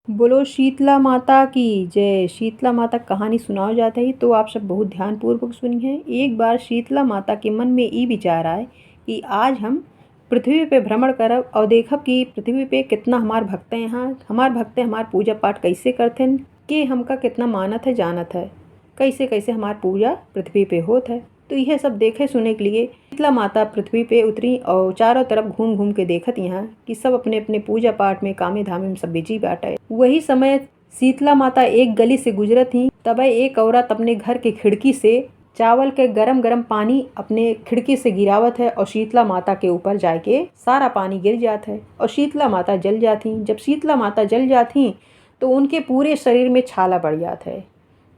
बोलो शीतला माता की जय। शीतला माता कहानी सुनाओ जाता है तो आप सब बहुत ध्यानपूर्वक सुनिए। एक बार शीतला माता के मन में ये विचार आए कि आज हम पृथ्वी पे भ्रमण करब और देखब कि पृथ्वी पे कितना हमार भक्त हैं। यहाँ हमार भक्त हमार पूजा पाठ कैसे करते हैं कि हमका कितना मानत है जानत है, कैसे कैसे हमार पूजा पृथ्वी पे होत है। तो यह सब देखे सुने के लिए शीतला माता पृथ्वी पे उतरी और चारों तरफ घूम घूम के देखत यहाँ कि सब अपने अपने पूजा पाठ में कामे धामे में सब बिजी बाटे। वही समय शीतला माता एक गली से गुजरत थी, तब एक औरत अपने घर के खिड़की से चावल के गरम गरम पानी अपने खिड़की से गिरावत है और शीतला माता के ऊपर जाके सारा पानी गिर जात है और शीतला माता जल जाती। जब शीतला माता जल जाती तो उनके पूरे शरीर में छाला पड़ जाता है।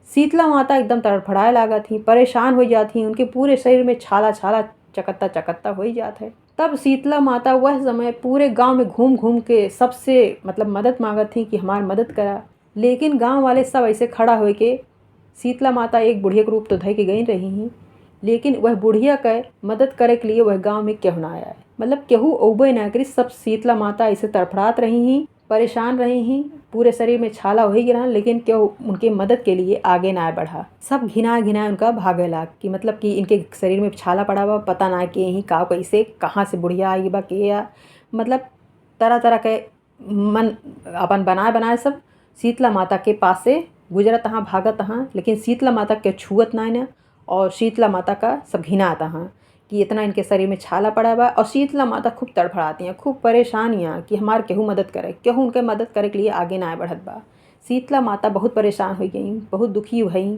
शीतला माता एकदम तड़फड़ाए लागत थी, परेशान हो जाती, उनके पूरे शरीर में छाला छाला चकत्ता चकत्ता हो जाता है। तब शीतला माता वह समय पूरे गांव में घूम घूम के सबसे मदद मांगत थी कि हमार मदद करा। लेकिन गांव वाले सब ऐसे खड़ा हो के शीतला माता एक बुढ़िया के रूप तो धय के गई रही हैं, लेकिन वह बुढ़िया के मदद करे के लिए वह गांव में केहू ना आया, केहू औबे ना करी। सब शीतला माता ऐसे तड़फड़ात रही हैं, परेशान रही हैं, पूरे शरीर में छाला हो ही गिरा, लेकिन क्यों उनके मदद के लिए आगे ना बढ़ा। सब घिना घिना उनका भागे लाग कि इनके शरीर में छाला पड़ा हुआ, पता ना कि यहीं का कैसे कहाँ से बुढ़िया आई बा के या तरह तरह के मन अपन बनाए बनाए सब शीतला माता के पास से गुजरत हाँ भागत हाँ, लेकिन शीतला माता के छुअत ना और शीतला माता का सब घिना आता हाँ कि इतना इनके शरीर में छाला पड़ा बा। और शीतला माता खूब तड़फड़ाती हैं, खूब परेशानियाँ कि हमार केहू मदद करे, केहू उनके मदद करे के लिए आगे ना बढ़त बा। शीतला माता बहुत परेशान हो गई, बहुत दुखी हुई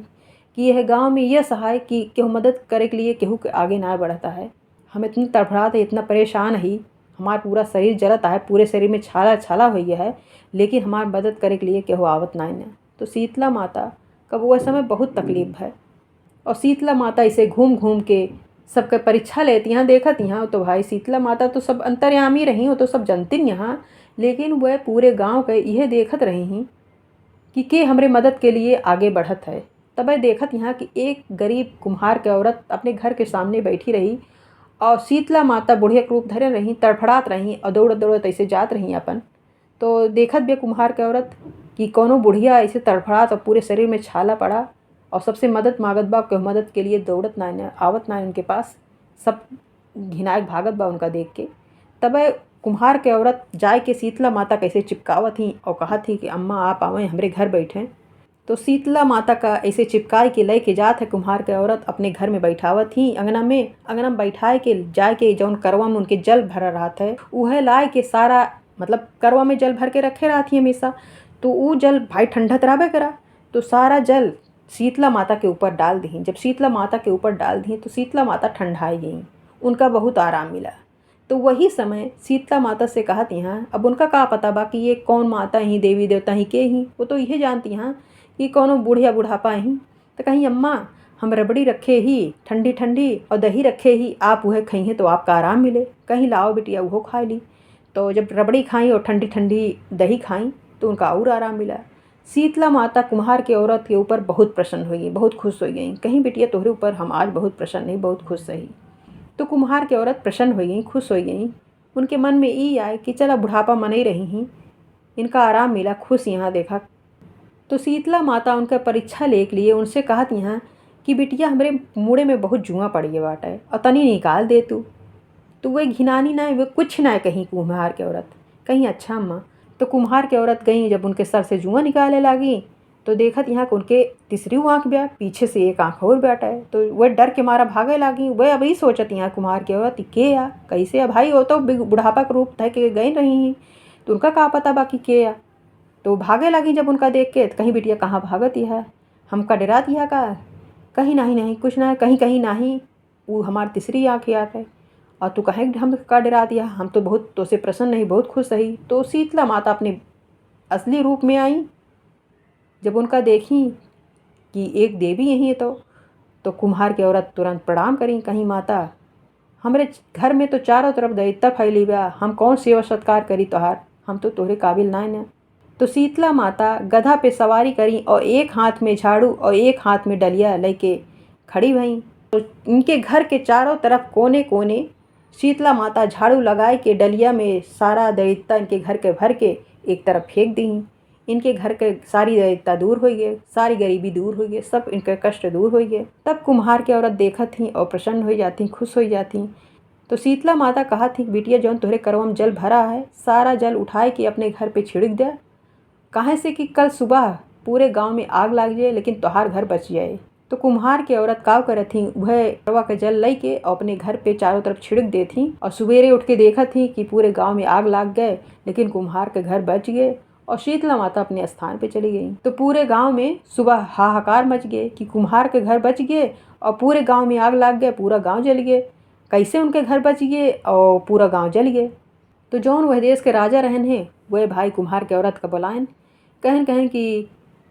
कि यह गांव में यह सहाय कि केहू मदद करे के लिए केहू के आगे ना बढ़ता है। हम इतनी तड़फड़ाते इतना परेशान ही, हमार पूरा शरीर जलता है, पूरे शरीर में छाला छाला हो गया है, लेकिन हमार मदद करे के लिए केहू आवत ना। तो शीतला माता का वह समय बहुत तकलीफ है और शीतला माता इसे घूम घूम के सबके परीक्षा लेती हैं देखत यहाँ। तो भाई शीतला माता तो सब अंतर्यामी रही, हो तो सब जनती यहाँ, लेकिन वह पूरे गांव के यह देखत रही हैं कि के हमरे मदद के लिए आगे बढ़त है। तब देखत यहाँ कि एक गरीब कुम्हार के औरत अपने घर के सामने बैठी रही और शीतला माता बुढ़िया के रूप धरे रही, तड़फड़ात रही और दौड़त दौड़त ऐसे जात रही अपन। तो देखत बे कुम्हार के औरत कि कोनो बुढ़िया ऐसे तड़फड़ात और पूरे शरीर में छाला पड़ा और सबसे मदद मांगत बा, के मदद के लिए दौड़त ना आवत ना उनके पास, सब घिनायक भागत बा उनका देख के। तब कुम्हार के औरत जाए के शीतला माता कैसे चिपकावत थी और कहा थी कि अम्मा आप आवें हमरे घर बैठें। तो शीतला माता का ऐसे चिपकाए के ले के जात है कुम्हार के औरत अपने घर में बैठावत थी, अंगना में बैठाए के जाए के जौन करवा में उनके जल भरा रहा है वह लाए के सारा करवा में जल भर के रखे रहा थी हमेशा। तो वो जल भाई ठंडा रहबे करा, तो सारा जल शीतला माता के ऊपर डाल दी। जब शीतला माता के ऊपर डाल दी तो शीतला माता ठंडाई गई, उनका बहुत आराम मिला। तो वही समय शीतला माता से कहती हैं, अब उनका का पता बा कि ये कौन माता ही देवी देवता ही के ही, वो तो यह जानती हैं कि कौनो बुढ़िया बुढ़ापा ही। तो कहीं अम्मा हम रबड़ी रखे ही ठंडी ठंडी और दही रखे ही, आप वह खाई तो आपका आराम मिले, कहीं लाओ बिटिया वो खा ली। तो जब रबड़ी खाई और ठंडी ठंडी दही खाई तो उनका और आराम मिला। शीतला माता कुम्हार के औरत के ऊपर बहुत प्रसन्न हो गई, बहुत खुश हो गई, कहीं बिटिया तोहरे ऊपर हम आज बहुत प्रसन्न नहीं, बहुत खुश रही। तो कुम्हार की औरत प्रसन्न हो गई, खुश हो गई। उनके मन में ये आए कि चला बुढ़ापा मन ही रही हैं, इनका आराम मिला, खुश यहाँ देखा। तो शीतला माता उनका परीक्षा ले के लिए उनसे कहती हैं कि बिटिया हमरे मुड़े में बहुत जुआ पड़ी है बाटे और तनी निकाल दे तू। तो वह घिनानी ना, वे कुछ ना कहीं कुम्हार की औरत कहीं अच्छा अम्मा। तो कुम्हार की औरत गई, जब उनके सर से जुआ निकाले लगी तो देखत यहाँ उनके तीसरी आँख ब्या, पीछे से एक आँख और बैठा है। तो वह डर के मारा भागे लगी। वह अभी सोचत यहाँ कुम्हार की औरत के या कैसे भाई, वो तो बुढ़ापा के रूप धय के गई रही हैं, तो उनका का पता बाकी के या। तो भागे लगी जब उनका देख के, कहीं बिटिया कहाँ भागत है, हमका डरा दिया का, कहीं नहीं नहीं कुछ ना, कहीं कहीं नहीं, वो हमारी तीसरी आँख याद है और तू कहें हम का डरा दिया, हम तो बहुत तो से प्रसन्न नहीं, बहुत खुश रही। तो शीतला माता अपने असली रूप में आई, जब उनका देखी कि एक देवी यही है तो कुम्हार की औरत तुरंत प्रणाम करी, कहीं माता हमारे घर में तो चारों तरफ दैत्य फैली बा, हम कौन सेवा सत्कार करी तोहार, हम तो तोहरे काबिल ना। तो शीतला माता गधा पे सवारी करी और एक हाथ में झाड़ू और एक हाथ में डलिया लेके खड़ी भई। तो इनके घर के चारों तरफ कोने कोने शीतला माता झाड़ू लगाए के डलिया में सारा दैत्य इनके घर के भर के एक तरफ फेंक दी। इनके घर के सारी दैत्यता दूर हो गए, सारी गरीबी दूर हो गए, सब इनके कष्ट दूर हो गए। तब कुम्हार की औरत देखत थी और प्रसन्न हो जाती, खुश हो जाती। तो शीतला माता कहा थी, बिटिया जौन तुहरे करवा में जल भरा है, सारा जल उठाए के अपने घर पे छिड़क दे, काहे से कि कल सुबह पूरे गांव में आग लग जाए लेकिन तोहार घर बच जाए। तो कुम्हार की औरत का करत थी, वह करवा का जल लई के अपने घर पे चारों तरफ छिड़क दे थी और सवेरे उठ के देखा थी कि पूरे गांव में आग लग गए लेकिन कुम्हार के घर बच गए और शीतला माता अपने स्थान पे चली गई। तो पूरे गांव में सुबह हाहाकार मच गए कि कुम्हार के घर बच गए और पूरे गांव में आग लग गए, पूरा गांव जल गए। कैसे उनके घर बच गए और पूरा गांव जल गए। तो जौन वह देश के राजा रहन हैं, वह भाई कुम्हार के औरत का बुलाएन, कहन कि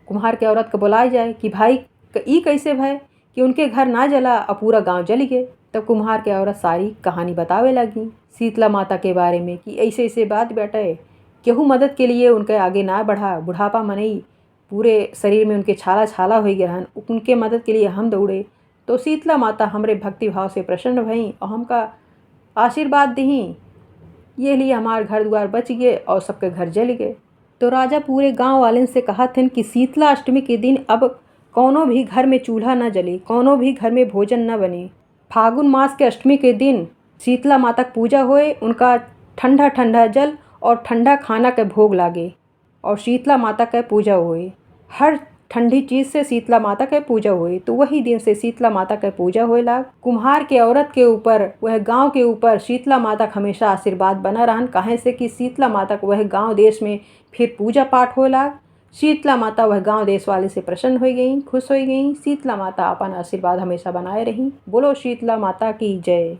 कुम्हार के औरत को बुलाया जाए कि भाई ई कैसे भय कि उनके घर ना जला और पूरा गांव जल गए। तब कुम्हार के औरत सारी कहानी बतावे लगी शीतला माता के बारे में कि ऐसे ऐसे बात बेटे, केहू मदद के लिए उनके आगे ना बढ़ा, बुढ़ापा मनई पूरे शरीर में उनके छाला छाला हो गए रहन, उनके मदद के लिए हम दौड़े। तो शीतला माता हमरे भक्ति भाव से प्रसन्न भई और हमका आशीर्वाद दी, ये लिए हमारे घर द्वार बच गए और सबके घर जल गए। तो राजा पूरे गांव वाले से कहा थे कि शीतला अष्टमी के दिन अब कौनो भी घर में चूल्हा न जले, कौनो भी घर में भोजन न बने। फागुन मास के अष्टमी के दिन शीतला माता की पूजा होए, उनका ठंडा ठंडा जल और ठंडा खाना के भोग लागे और शीतला माता के पूजा होए। हर ठंडी चीज़ से शीतला माता के पूजा हुई। तो वही दिन से शीतला माता के पूजा होए लाग। कुम्हार के औरत के ऊपर, वह गांव के ऊपर शीतला माता का हमेशा आशीर्वाद बना रहन, काहे से कि शीतला माता को वह गांव देश में फिर पूजा पाठ हो लाग। शीतला माता वह गांव देश वाले से प्रसन्न हो गई, खुश हो गई। शीतला माता अपन आशीर्वाद हमेशा बनाए रही। बोलो शीतला माता की जय।